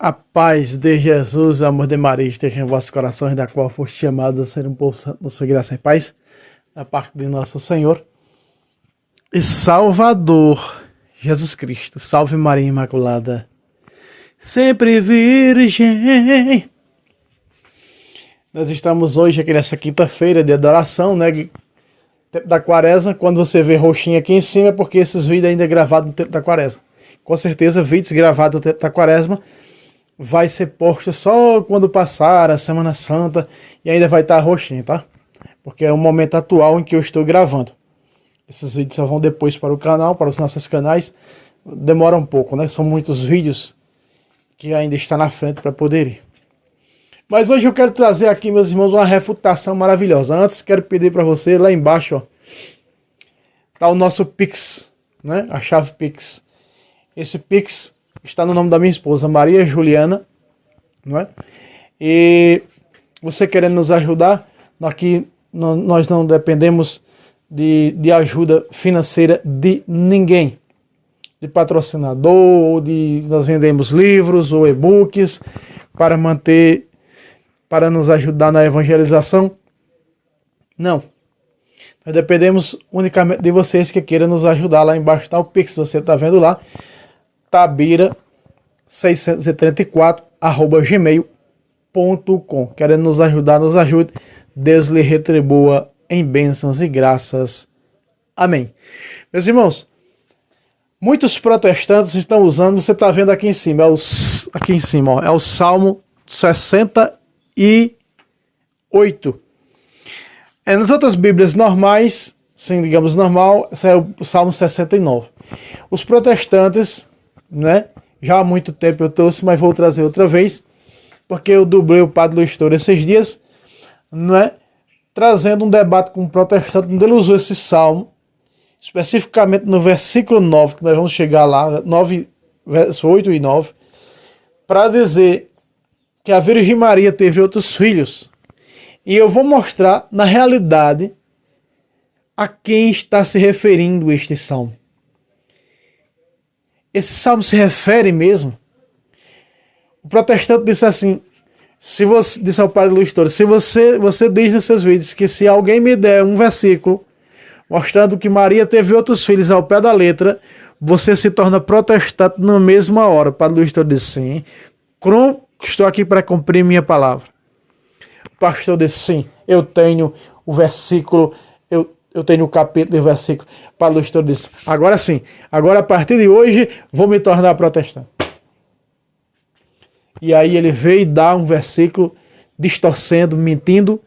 A paz de Jesus, o amor de Maria esteja em vossos corações, da qual foste chamados a ser um povo santo, da sua graça e paz, da parte de nosso Senhor e Salvador, Jesus Cristo. Salve Maria Imaculada, sempre virgem. Nós estamos hoje aqui nessa quinta-feira de adoração, né? Tempo da quaresma. Quando você vê roxinho aqui em cima é porque esses vídeos ainda é gravado no tempo da quaresma. Com certeza, vídeos gravados no tempo da quaresma vai ser posto só quando passar a Semana Santa e ainda vai estar roxinho, tá? Porque é o momento atual em que eu estou gravando. Esses vídeos só vão depois para o canal, para os nossos canais. Demora um pouco, né? São muitos vídeos que ainda está na frente para poder ir. Mas hoje eu quero trazer aqui, meus irmãos, uma refutação maravilhosa. Antes, quero pedir para você, lá embaixo, ó, tá o nosso Pix, né? A chave Pix. Esse Pix está no nome da minha esposa, Maria Juliana, não é? E você querendo nos ajudar, aqui nós não dependemos de ajuda financeira de ninguém, de patrocinador, ou nós vendemos livros ou e-books para nos ajudar na evangelização. Não. Nós dependemos unicamente de vocês que queiram nos ajudar. Lá embaixo está o Pix, você está vendo lá. tabira634@gmail.com. Querendo nos ajudar, nos ajude. Deus lhe retribua em bênçãos e graças. Amém. Meus irmãos, muitos protestantes estão usando, você está vendo aqui em cima, ó, é o Salmo 68. Nas outras Bíblias normais, sim, digamos normal, esse é o Salmo 69. Os protestantes, né? Já há muito tempo eu trouxe, mas vou trazer outra vez, porque eu dublei o Padre Luiz Toro esses dias, né? Trazendo um debate com um protestante, onde ele usou esse salmo, especificamente no versículo 9, que nós vamos chegar lá, 9, verso 8 e 9, para dizer que a Virgem Maria teve outros filhos. E eu vou mostrar, na realidade, a quem está se referindo este salmo. Esse salmo se refere mesmo. O protestante disse assim, disse ao Padre Luiz Toro, se você diz nos seus vídeos que se alguém me der um versículo mostrando que Maria teve outros filhos ao pé da letra, você se torna protestante na mesma hora. O Padre Luiz Toro disse sim, estou aqui para cumprir minha palavra. O pastor disse sim, eu tenho o versículo, eu tenho o capítulo e o versículo. O Padre Luiz Toro disse, agora sim, agora a partir de hoje vou me tornar protestante. E aí ele veio dar um versículo distorcendo, mentindo,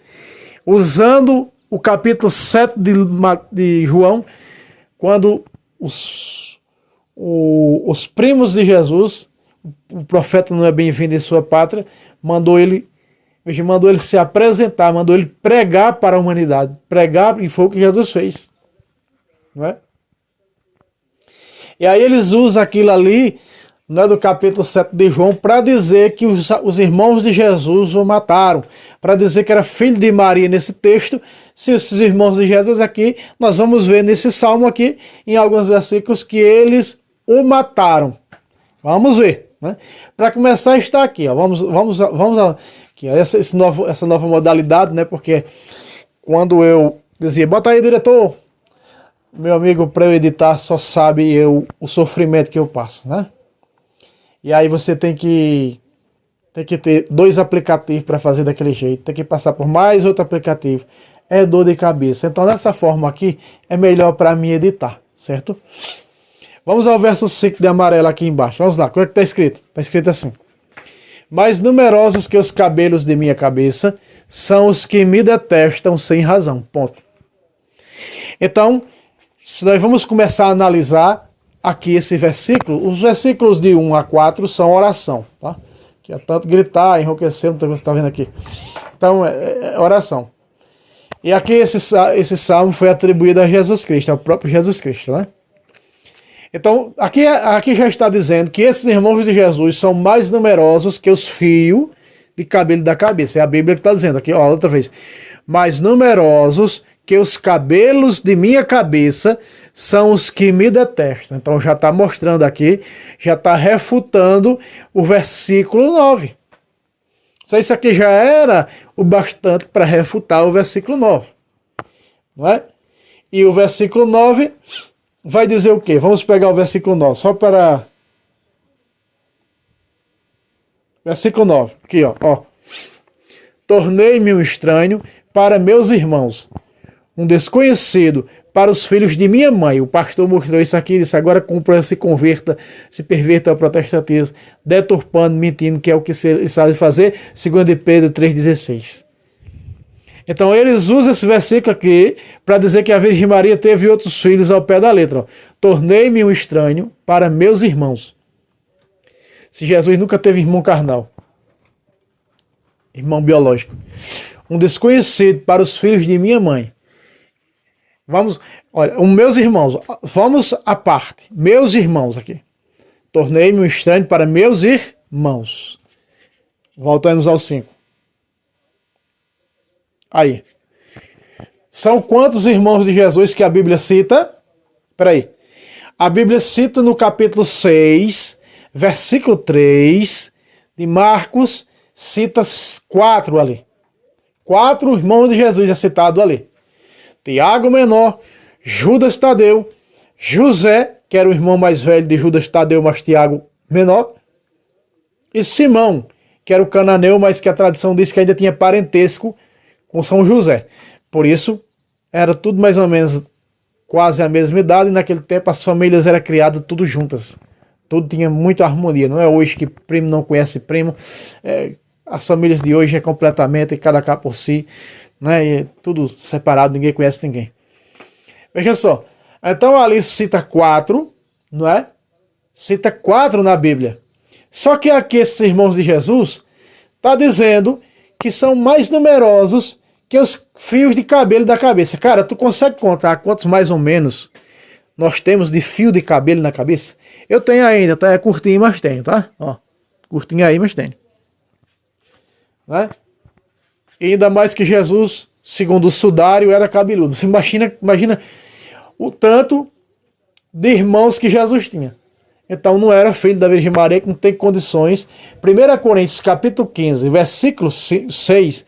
usando o capítulo 7 de João, quando os primos de Jesus, o profeta não é bem-vindo em sua pátria, mandou ele se apresentar, mandou ele pregar para a humanidade. Pregar, e foi o que Jesus fez. Não é? E aí eles usam aquilo ali, não é, do capítulo 7 de João, para dizer que os irmãos de Jesus o mataram. Para dizer que era filho de Maria nesse texto. Se esses irmãos de Jesus aqui, nós vamos ver nesse salmo aqui, em alguns versículos, que eles o mataram. Vamos ver. Né? Para começar está aqui. Ó, vamos aqui, ó, essa nova modalidade, né? Porque quando eu dizia, bota aí, diretor, meu amigo, para eu editar, só sabe o sofrimento que eu passo, né? E aí você tem que ter 2 aplicativos para fazer daquele jeito. Tem que passar por mais outro aplicativo. É dor de cabeça. Então, dessa forma aqui, é melhor para mim editar, certo? Vamos ao verso 5 de amarelo aqui embaixo. Vamos lá, como é que está escrito? Está escrito assim. Mais numerosos que os cabelos de minha cabeça são os que me detestam sem razão. Ponto. Então, se nós vamos começar a analisar aqui esse versículo, os versículos de 1 a 4 são oração, tá? Que é tanto gritar, enrouquecer, não sei o que você está vendo aqui. Então, é oração. E aqui esse salmo foi atribuído a Jesus Cristo, ao próprio Jesus Cristo, né? Então, aqui já está dizendo que esses irmãos de Jesus são mais numerosos que os fios de cabelo da cabeça. É a Bíblia que está dizendo aqui, ó, outra vez. Mais numerosos que os cabelos de minha cabeça são os que me detestam. Então já está mostrando aqui, já está refutando o versículo 9. Só isso aqui já era o bastante para refutar o versículo 9. Não é? E o versículo 9 vai dizer o quê? Vamos pegar o versículo 9, só para... Versículo 9, aqui ó. Tornei-me um estranho para meus irmãos, um desconhecido para os filhos de minha mãe. O pastor mostrou isso aqui e disse, agora se converta, se perverta ao protestantismo, deturpando, mentindo, que é o que ele sabe fazer, segundo de Pedro 3,16. Então eles usam esse versículo aqui para dizer que a Virgem Maria teve outros filhos ao pé da letra. Ó. Tornei-me um estranho para meus irmãos. Se Jesus nunca teve irmão carnal, irmão biológico, um desconhecido para os filhos de minha mãe. Olha, os meus irmãos, vamos à parte, meus irmãos aqui. Tornei-me um estranho para meus irmãos. Voltamos ao 5. Aí. São quantos irmãos de Jesus que a Bíblia cita? Espera aí. A Bíblia cita no capítulo 6, versículo 3 de Marcos, cita 4 ali. 4 irmãos de Jesus é citado ali. Tiago menor, Judas Tadeu, José, que era o irmão mais velho de Judas Tadeu, mas Tiago menor, e Simão, que era o cananeu, mas que a tradição diz que ainda tinha parentesco com São José. Por isso, era tudo mais ou menos quase a mesma idade, e naquele tempo as famílias eram criadas tudo juntas. Tudo tinha muita harmonia. Não é hoje que primo não conhece primo. As famílias de hoje é completamente cada cá por si. Né? E tudo separado, ninguém conhece ninguém. Veja só. Então ali cita 4, não é? Cita 4 na Bíblia. Só que aqui esses irmãos de Jesus está dizendo que são mais numerosos que os fios de cabelo da cabeça. Cara, tu consegue contar quantos mais ou menos nós temos de fio de cabelo na cabeça? Eu tenho ainda, tá? É curtinho, mas tenho, tá? Ó, curtinho aí, mas tenho. Né? E ainda mais que Jesus, segundo o sudário, era cabeludo. Você imagina o tanto de irmãos que Jesus tinha. Então não era filho da Virgem Maria, que não tem condições. 1 Coríntios capítulo 15, versículo 6,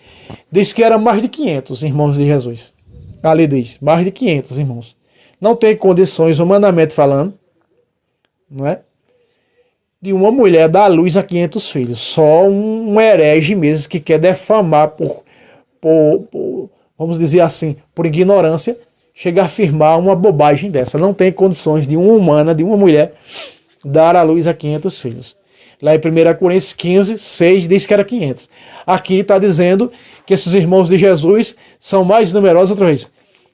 diz que eram mais de 500 irmãos de Jesus. Ali diz, mais de 500 irmãos. Não tem condições, humanamente falando, não é? De uma mulher dar à luz a 500 filhos. Só um herege mesmo que quer defamar vamos dizer assim, por ignorância, chega a afirmar uma bobagem dessa. Não tem condições de uma humana, de uma mulher, dar à luz a 500 filhos. Lá em 1 Coríntios 15, 6 diz que era 500. Aqui está dizendo que esses irmãos de Jesus são mais numerosos, outra vez,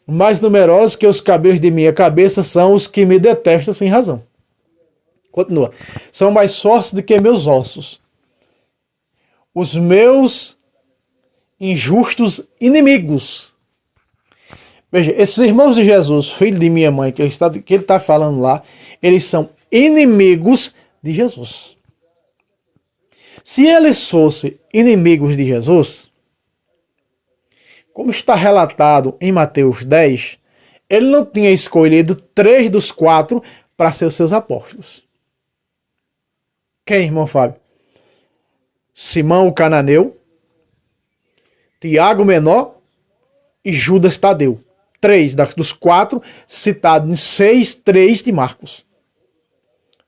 mais numerosos que os cabelos de minha cabeça são os que me detestam sem razão. Continua. São mais fortes do que meus ossos. Os meus injustos inimigos. Veja, esses irmãos de Jesus, filho de minha mãe, que ele está falando lá, eles são inimigos de Jesus. Se eles fossem inimigos de Jesus, como está relatado em Mateus 10, ele não tinha escolhido 3 dos 4 para ser os seus apóstolos. Quem, irmão Fábio? Simão o cananeu, Tiago menor e Judas Tadeu. 3 dos 4 citados em 6, 3 de Marcos.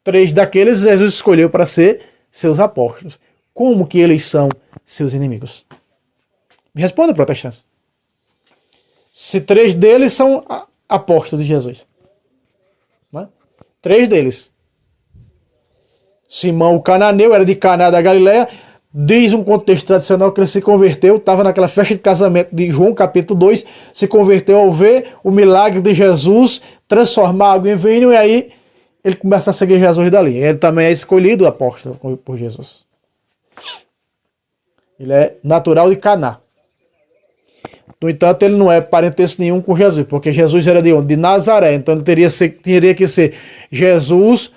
3 daqueles Jesus escolheu para ser seus apóstolos. Como que eles são seus inimigos? Me responda, protestantes. Se 3 deles são apóstolos de Jesus. Né? 3 deles. Simão o cananeu era de Caná da Galileia. Diz um contexto tradicional que ele se converteu, estava naquela festa de casamento de João capítulo 2, se converteu ao ver o milagre de Jesus transformar água em vinho, e aí ele começa a seguir Jesus dali. Ele também é escolhido apóstolo por Jesus. Ele é natural de Caná. No entanto, ele não é parentesco nenhum com Jesus, porque Jesus era de onde? De Nazaré. Então ele teria que ser Jesus,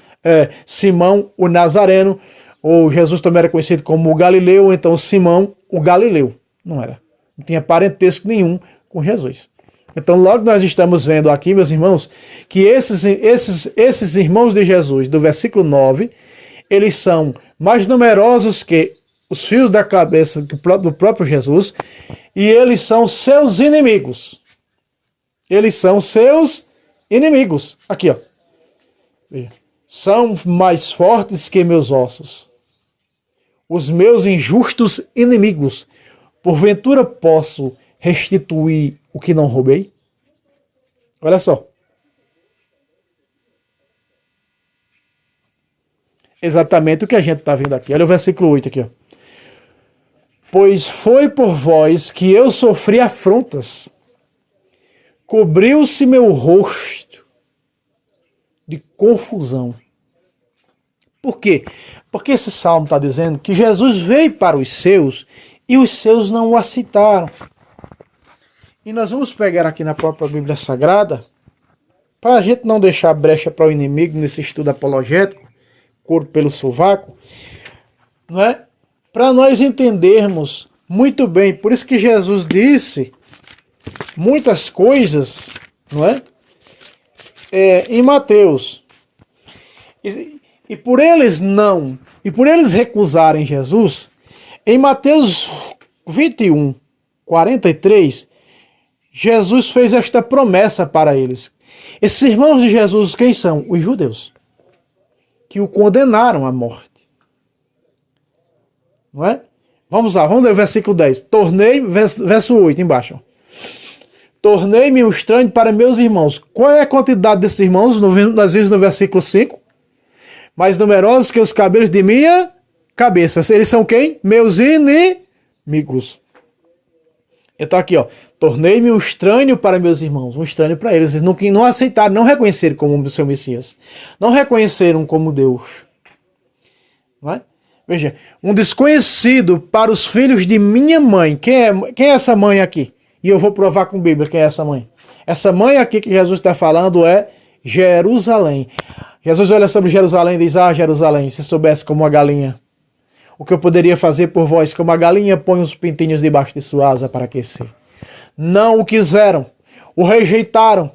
Simão o Nazareno, ou Jesus também era conhecido como o Galileu, ou então Simão o Galileu. Não era. Não tinha parentesco nenhum com Jesus. Então, logo nós estamos vendo aqui, meus irmãos, que esses irmãos de Jesus, do versículo 9, eles são mais numerosos que os fios da cabeça do próprio Jesus, e eles são seus inimigos. Eles são seus inimigos. Aqui, ó. São mais fortes que meus ossos. Os meus injustos inimigos. Porventura posso restituir o que não roubei? Olha só. Exatamente o que a gente está vendo aqui. Olha o versículo 8 aqui, ó. Pois foi por vós que eu sofri afrontas. Cobriu-se meu rosto de confusão. Por quê? Porque esse salmo está dizendo que Jesus veio para os seus e os seus não o aceitaram. E nós vamos pegar aqui na própria Bíblia Sagrada, para a gente não deixar brecha para o inimigo nesse estudo apologético, couro pelo sovaco, não é? Para nós entendermos muito bem. Por isso que Jesus disse muitas coisas, não é? Em Mateus. E por eles recusarem Jesus, em Mateus 21, 43, Jesus fez esta promessa para eles. Esses irmãos de Jesus, quem são? Os judeus, que o condenaram à morte. Não é? Vamos lá, vamos ler o versículo 10. Verso 8 embaixo. Tornei-me um estranho para meus irmãos. Qual é a quantidade desses irmãos? Nós vimos no versículo 5. Mais numerosos que os cabelos de minha cabeça. Eles são quem? Meus inimigos. Então aqui, ó. Tornei-me um estranho para meus irmãos. Um estranho para eles. Eles não aceitaram, não reconheceram como o seu Messias. Não reconheceram como Deus. Não é? Veja, um desconhecido para os filhos de minha mãe. Quem é essa mãe aqui? E eu vou provar com a Bíblia quem é essa mãe. Essa mãe aqui que Jesus está falando é Jerusalém. Jesus olha sobre Jerusalém e diz: ah, Jerusalém, se soubesse como uma galinha, o que eu poderia fazer por vós, como a galinha põe os pintinhos debaixo de sua asa para aquecer. Não o quiseram, o rejeitaram,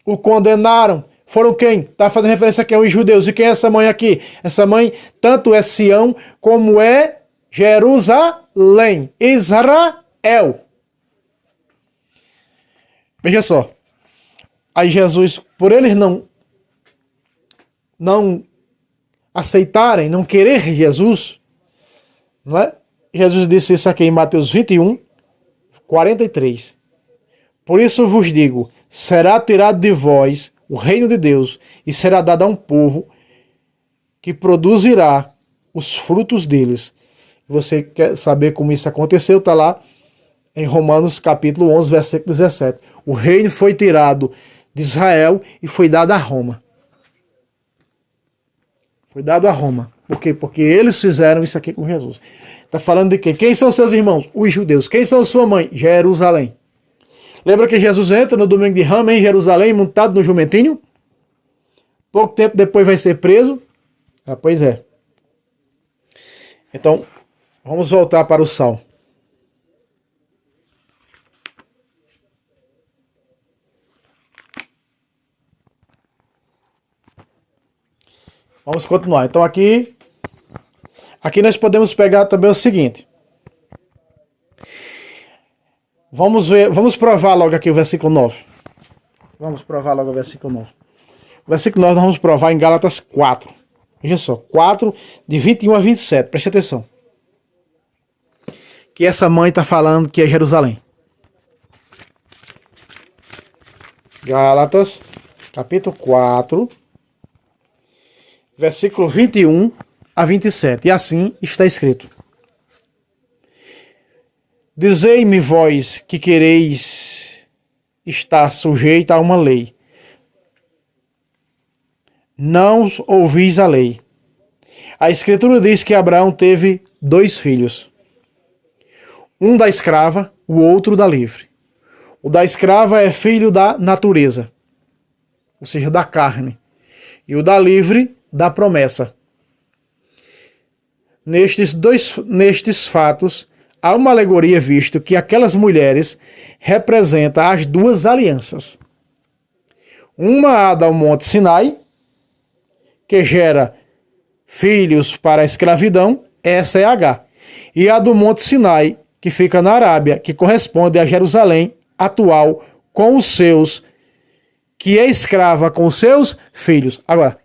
o condenaram. Foram quem? Está fazendo referência aqui aos judeus. E quem é essa mãe aqui? Essa mãe tanto é Sião como é Jerusalém, Israel. Veja só. Aí Jesus, por eles não aceitarem, não querer Jesus, não é? Jesus disse isso aqui em Mateus 21, 43. Por isso vos digo, será tirado de vós o reino de Deus e será dado a um povo que produzirá os frutos deles. Você quer saber como isso aconteceu? Está lá em Romanos capítulo 11, versículo 17. O reino foi tirado de Israel e foi dado a Roma. Foi dado a Roma. Por quê? Porque eles fizeram isso aqui com Jesus. Está falando de quem? Quem são seus irmãos? Os judeus. Quem são sua mãe? Jerusalém. Lembra que Jesus entra no domingo de Rama em Jerusalém, montado no jumentinho? Pouco tempo depois vai ser preso? Ah, pois é. Então, vamos voltar para o Salmo. Vamos continuar. Então aqui nós podemos pegar também o seguinte. Vamos provar logo aqui o versículo 9. Vamos provar logo o versículo 9. O versículo 9 nós vamos provar em Gálatas 4. Veja só, 4, de 21 a 27. Preste atenção. Que essa mãe está falando que é Jerusalém. Gálatas, capítulo 4, versículo 21 a 27. E assim está escrito. Dizei-me vós que quereis estar sujeita a uma lei. Não ouvis a lei. A Escritura diz que Abraão teve 2 filhos. Um da escrava, o outro da livre. O da escrava é filho da natureza, ou seja, da carne. E o da livre, da promessa. Nestes fatos, há uma alegoria visto que aquelas mulheres representam as duas alianças. Uma a do Monte Sinai, que gera filhos para a escravidão, essa é Agar. E a do Monte Sinai, que fica na Arábia, que corresponde a Jerusalém atual, com os seus, que é escrava com os seus filhos. Agora,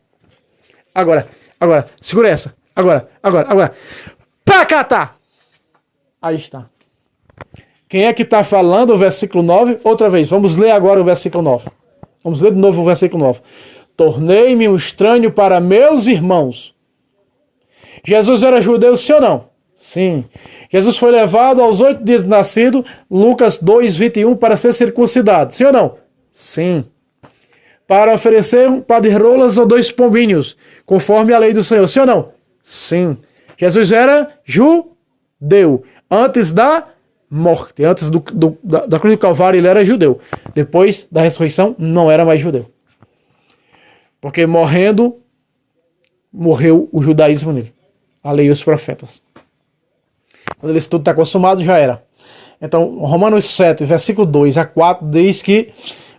segura essa. Agora. Pacata! Aí está. Quem é que está falando o versículo 9? Outra vez, vamos ler agora o versículo 9. Vamos ler de novo o versículo 9. Tornei-me um estranho para meus irmãos. Jesus era judeu, sim ou não? Sim. Jesus foi levado aos 8 dias de nascido, Lucas 2:21, para ser circuncidado, sim ou não? Sim. Para oferecer um par de rolas ou 2 pombinhos, conforme a lei do Senhor, sim ou não? Sim. Jesus era judeu. Antes da morte, antes da cruz do Calvário, ele era judeu. Depois da ressurreição, não era mais judeu. Porque morrendo, morreu o judaísmo nele. A lei e os profetas. Quando isso tudo está consumado, já era. Então, Romanos 7, versículo 2 a 4, diz que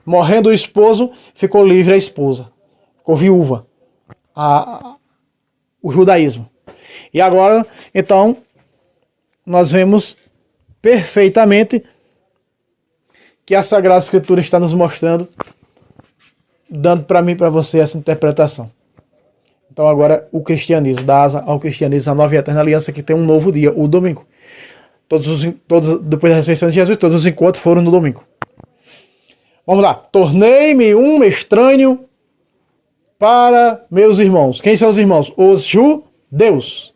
morrendo o esposo, ficou livre a esposa. Ficou viúva. O judaísmo. E agora, então, nós vemos perfeitamente que a Sagrada Escritura está nos mostrando, dando para mim e para você essa interpretação. Então agora o cristianismo, dá asa ao cristianismo, a nova e eterna aliança, que tem um novo dia, o domingo. Todos depois da ressurreição de Jesus, todos os encontros foram no domingo. Vamos lá. Tornei-me um estranho para meus irmãos. Quem são os irmãos? Os judeus.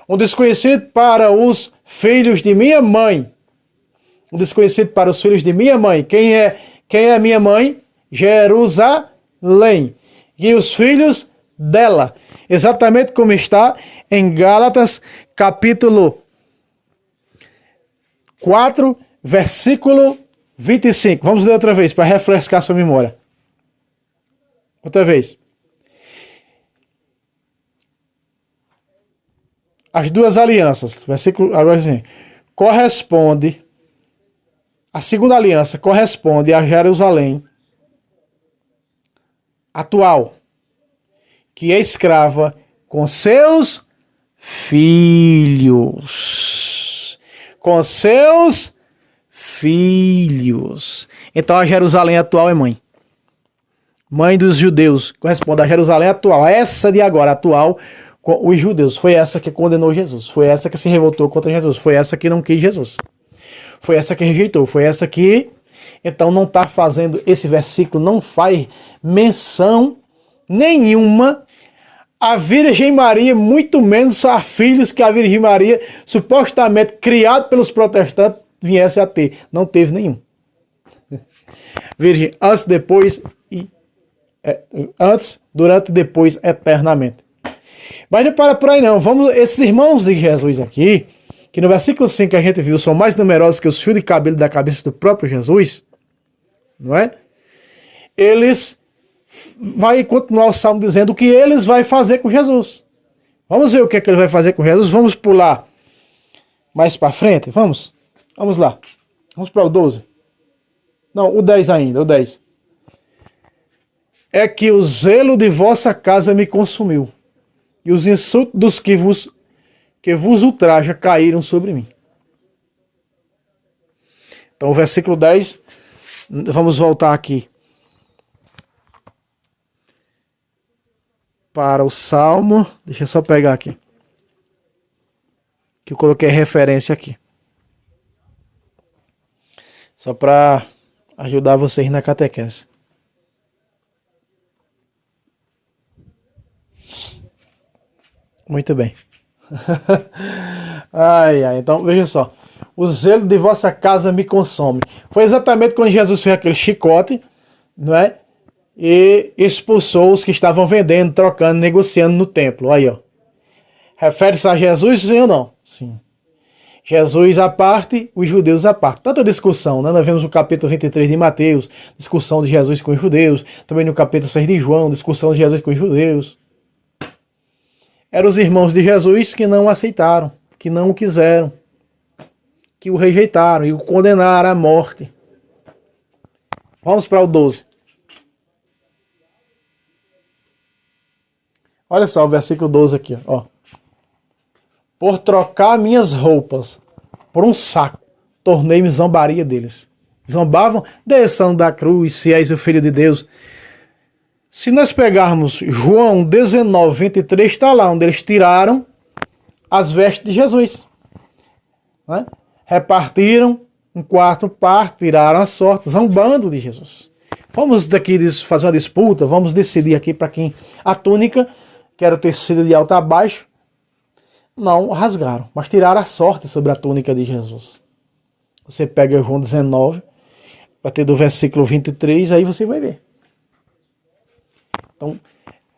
Um desconhecido para os filhos de minha mãe. Um desconhecido para os filhos de minha mãe. Quem é minha mãe? Jerusalém. E os filhos dela. Exatamente como está em Gálatas, capítulo 4, versículo 25. Vamos ler outra vez, para refrescar sua memória. Outra vez. As duas alianças, versículo, agora sim, corresponde, a segunda aliança corresponde a Jerusalém atual, que é escrava com seus filhos. Com seus filhos. Então a Jerusalém atual é mãe. Mãe dos judeus. Corresponde a Jerusalém atual. Essa de agora, atual, com os judeus. Foi essa que condenou Jesus. Foi essa que se revoltou contra Jesus. Foi essa que não quis Jesus. Foi essa que rejeitou. Foi essa que, então, não está fazendo, esse versículo não faz menção nenhuma a Virgem Maria, muito menos a filhos que a Virgem Maria, supostamente criado pelos protestantes, viesse a ter. Não teve nenhum. Virgem, antes, depois, antes, durante e depois, eternamente. Mas não para por aí não. Vamos, esses irmãos de Jesus aqui, que no versículo 5 que a gente viu, são mais numerosos que os fios de cabelo da cabeça do próprio Jesus, não é? Eles vai continuar o salmo dizendo o que eles vão fazer com Jesus. Vamos ver o que é que ele vai fazer com Jesus. Vamos pular mais para frente. Vamos lá. Vamos para o 12. Não, o 10 ainda, o 10. É que o zelo de vossa casa me consumiu, e os insultos dos que vos ultraja caíram sobre mim. Então o versículo 10, vamos voltar aqui para o Salmo. Deixa eu só pegar aqui, que eu coloquei referência aqui, só para ajudar vocês na catequese. Muito bem. Então veja só. O zelo de vossa casa me consome. Foi exatamente quando Jesus fez aquele chicote, não é? E expulsou os que estavam vendendo, trocando, negociando no templo. Aí, ó. Refere-se a Jesus, sim ou não? Sim. Jesus à parte, os judeus à parte. Tanta discussão, né? Nós vemos no capítulo 23 de Mateus, discussão de Jesus com os judeus. Também no capítulo 6 de João, discussão de Jesus com os judeus. Eram os irmãos de Jesus que não aceitaram, que não o quiseram. que o rejeitaram e o condenaram à morte. Vamos para o 12. Olha só o versículo 12 aqui, ó. Por trocar minhas roupas por um saco, tornei-me zombaria deles. Zombavam, desçam da cruz, se és o Filho de Deus. Se nós pegarmos João 19, 23, está lá onde eles tiraram as vestes de Jesus. Né? Repartiram um quarto parte, tiraram a sorte, zombando de Jesus. Vamos daqui fazer uma disputa, vamos decidir aqui para quem a túnica, que era o tecido de alto a baixo, não rasgaram, mas tiraram a sorte sobre a túnica de Jesus. Você pega João 19, vai ter do versículo 23, aí você vai ver. Então,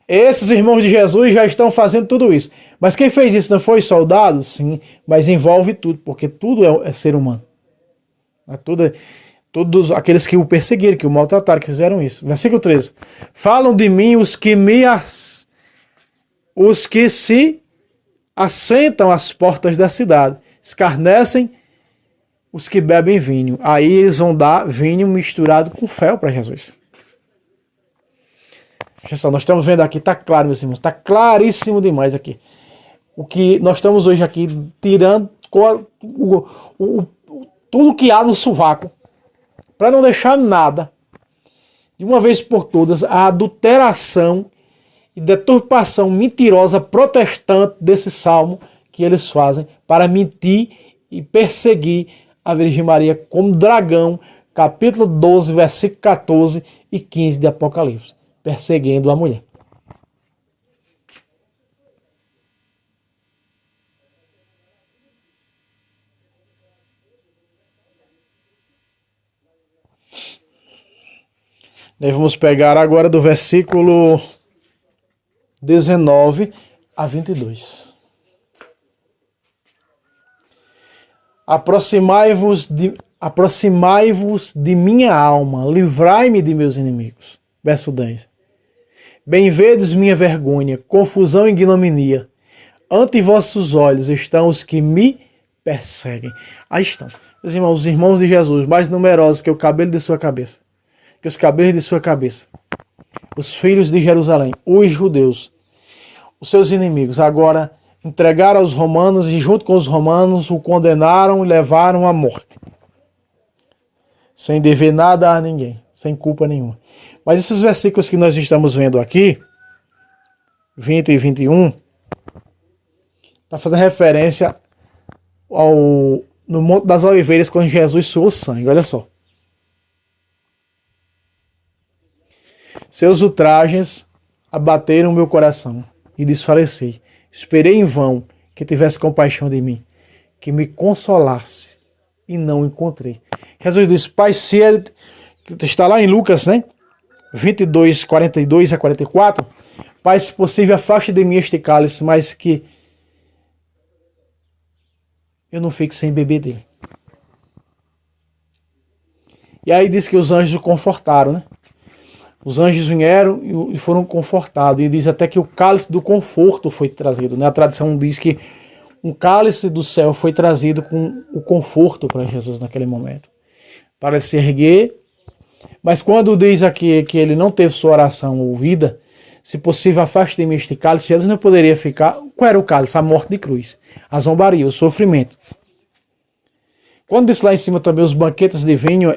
esses irmãos de Jesus já estão fazendo tudo isso. Mas quem fez isso não foi soldados? Sim, mas envolve tudo, porque tudo é ser humano. Todos aqueles que o perseguiram, que o maltrataram, que fizeram isso. Versículo 13. Falam de mim os que se assentam às portas da cidade, escarnecem os que bebem vinho. Aí eles vão dar vinho misturado com fel para Jesus. Pessoal, nós estamos vendo aqui, está claro, meus irmãos, está claríssimo demais aqui. O que nós estamos hoje aqui tirando tudo que há no sovaco, para não deixar nada, de uma vez por todas, a adulteração e deturpação mentirosa protestante desse salmo que eles fazem para mentir e perseguir a Virgem Maria como dragão, capítulo 12, versículo 14 e 15 de Apocalipse. Perseguindo a mulher. Nós vamos pegar agora do versículo 19 a 22. Aproximai-vos de minha alma, livrai-me de meus inimigos. Verso 10. Bem vedes minha vergonha, confusão e ignominia. Ante vossos olhos estão os que me perseguem. Aí estão. Os irmãos de Jesus, mais numerosos que o cabelo de sua cabeça. Que os cabelos de sua cabeça. Os filhos de Jerusalém, os judeus, os seus inimigos, agora entregaram aos romanos e junto com os romanos o condenaram e levaram à morte. Sem dever nada a ninguém, sem culpa nenhuma. Mas esses versículos que nós estamos vendo aqui, 20 e 21, está fazendo referência no Monte das Oliveiras, quando Jesus suou sangue. Olha só. Seus ultrajes abateram meu coração e desfaleci. Esperei em vão que tivesse compaixão de mim, que me consolasse, e não encontrei. Jesus disse, Pai, se ele... Está lá em Lucas, né? 22, 42 a 44. Pai, se possível, afaste de mim este cálice, mas que eu não fique sem beber dele. E aí diz que os anjos o confortaram, né? Os anjos vieram e foram confortados. E diz até que o cálice do conforto foi trazido, né? A tradição diz que um cálice do céu foi trazido com o conforto para Jesus naquele momento. Para ele se erguer. Mas quando diz aqui que ele não teve sua oração ouvida, se possível, afaste de mim este cálice, Jesus não poderia ficar... Qual era o cálice? A morte de cruz. A zombaria, o sofrimento. Quando diz lá em cima também os banquetes de vinho,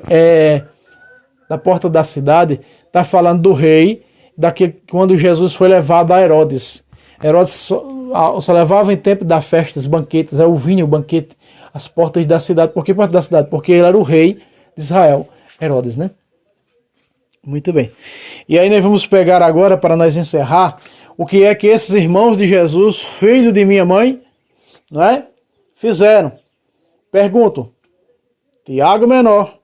da porta da cidade, está falando do rei, quando Jesus foi levado a Herodes. Herodes só levava em tempo da festa, os banquetes, o vinho, o banquete, as portas da cidade. Por que porta da cidade? Porque ele era o rei de Israel, Herodes, né? Muito bem. E aí nós vamos pegar agora, para nós encerrar, o que é que esses irmãos de Jesus, filho de minha mãe, não é, fizeram. Pergunto, Tiago Menor,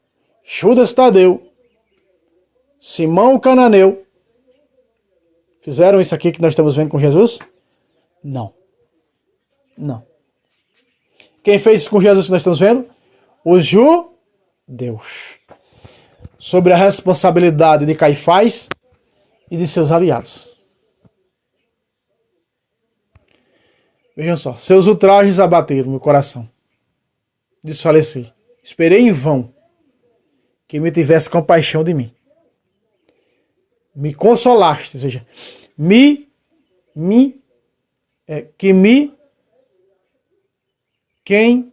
Judas Tadeu, Simão o Cananeu, fizeram isso aqui que nós estamos vendo com Jesus? Não. Não. Quem fez isso com Jesus que nós estamos vendo? Os judeus. Sobre a responsabilidade de Caifás e de seus aliados. Vejam só, seus ultrajes abateram meu coração. desfalecer. Esperei em vão que me tivesse compaixão de mim. Me consolaste, ou seja, quem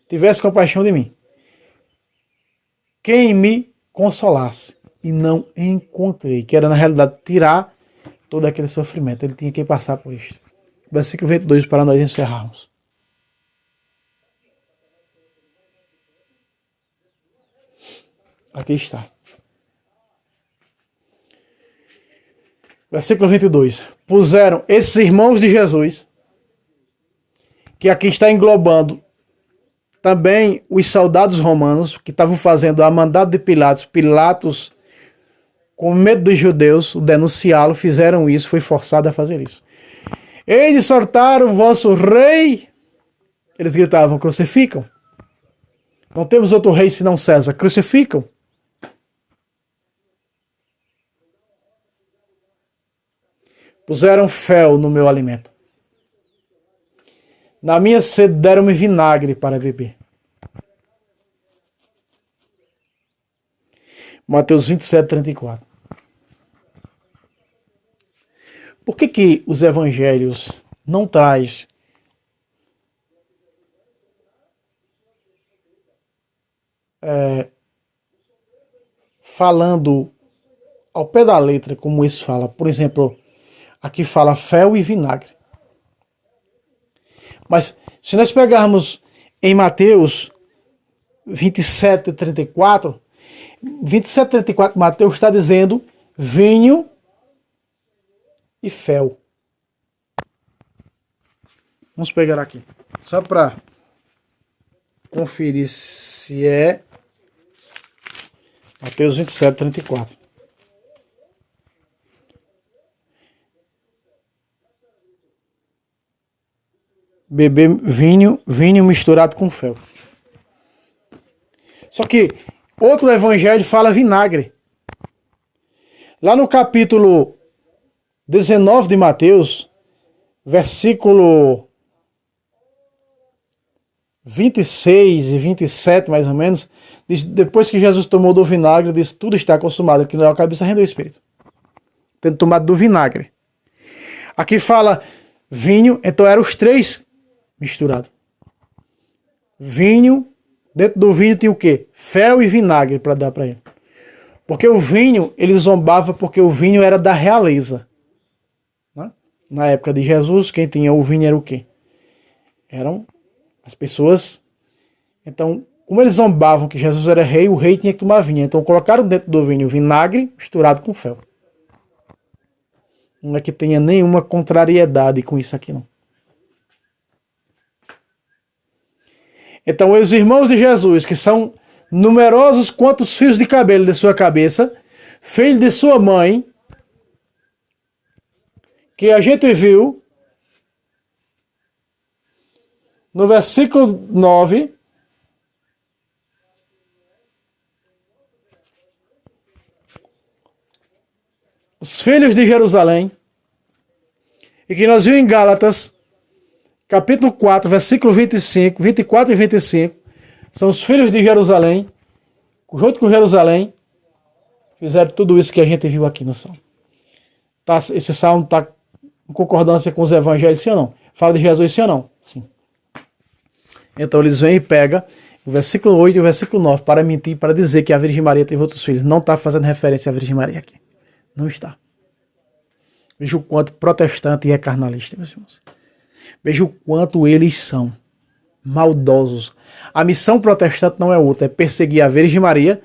tivesse compaixão de mim, quem me consolasse, e não encontrei, que era na realidade tirar todo aquele sofrimento, ele tinha que passar por isso. Versículo 22 para nós encerrarmos. Aqui está. Versículo 22. Puseram esses irmãos de Jesus, que aqui está englobando também os soldados romanos, que estavam fazendo a mandado de Pilatos. Pilatos, com medo dos judeus, denunciá-lo, fizeram isso, foi forçado a fazer isso. Ei de soltar o vosso rei! Eles gritavam, crucificam. Não temos outro rei senão César, crucificam. Puseram fel no meu alimento. Na minha sede deram-me vinagre para beber. Mateus 27, 34. Por que os evangelhos não traz falando ao pé da letra, como isso fala? Por exemplo, aqui fala fel e vinagre. Mas se nós pegarmos em Mateus 27, 34, 27, 34, Mateus está dizendo vinho e fel. Vamos pegar aqui, só para conferir se é Mateus 27, 34. Beber vinho misturado com fel. Só que outro evangelho fala vinagre. Lá no capítulo 19 de Mateus, versículo 26 e 27, mais ou menos, diz, depois que Jesus tomou do vinagre, diz, tudo está consumado, que não é a cabeça rende o espírito. Tendo tomado do vinagre. Aqui fala vinho, então eram os três misturados. Vinho, dentro do vinho tinha o quê? Fel e vinagre para dar para ele. Porque o vinho, ele zombava porque o vinho era da realeza. Na época de Jesus, quem tinha o vinho era o quê? Eram as pessoas. Então, como eles zombavam que Jesus era rei, o rei tinha que tomar vinho. Então, colocaram dentro do vinho vinagre misturado com fel. Não é que tenha nenhuma contrariedade com isso aqui, não. Então, os irmãos de Jesus, que são numerosos quanto os fios de cabelo de sua cabeça, filho de sua mãe, que a gente viu no versículo 9, os filhos de Jerusalém, e que nós vimos em Gálatas, capítulo 4, versículo 25, 24 e 25, são os filhos de Jerusalém, junto com Jerusalém, fizeram tudo isso que a gente viu aqui no Salmo. Esse Salmo está em concordância com os evangelhos, sim ou não? Fala de Jesus, sim ou não? Sim. Então eles vêm e pegam o versículo 8 e o versículo 9 para mentir, para dizer que a Virgem Maria teve outros filhos. Não está fazendo referência à Virgem Maria aqui. Não está. Veja o quanto protestante é carnalista, meus irmãos. Veja o quanto eles são maldosos. A missão protestante não é outra, é perseguir a Virgem Maria,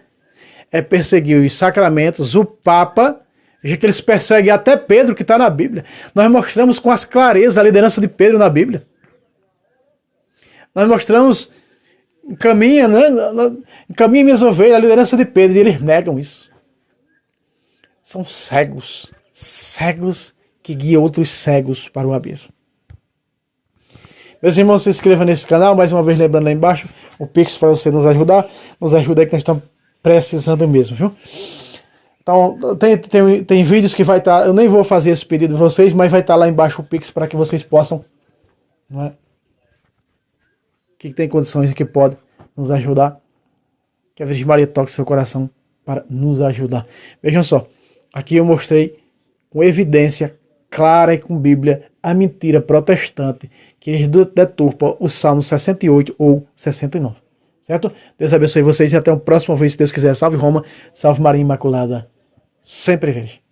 é perseguir os sacramentos, o Papa. Veja que eles perseguem até Pedro, que está na Bíblia. Nós mostramos com as clarezas a liderança de Pedro na Bíblia. Nós mostramos, encaminha minhas ovelhas, a liderança de Pedro, e eles negam isso. São cegos que guiam outros cegos para o abismo. Meus irmãos, se inscreva nesse canal, mais uma vez lembrando lá embaixo, o Pix para você nos ajudar. Nos ajuda aí que nós estamos precisando mesmo, viu? Então, tem vídeos que vai estar, eu nem vou fazer esse pedido de vocês, mas vai estar lá embaixo o Pix para que vocês possam, não é? que tem condições e que pode nos ajudar. Que a Virgem Maria toque seu coração para nos ajudar. Vejam só, aqui eu mostrei com evidência clara e com Bíblia a mentira protestante que eles deturpam o Salmo 68 ou 69. Certo? Deus abençoe vocês e até o próximo vídeo, se Deus quiser. Salve Roma, salve Maria Imaculada, sempre vejo.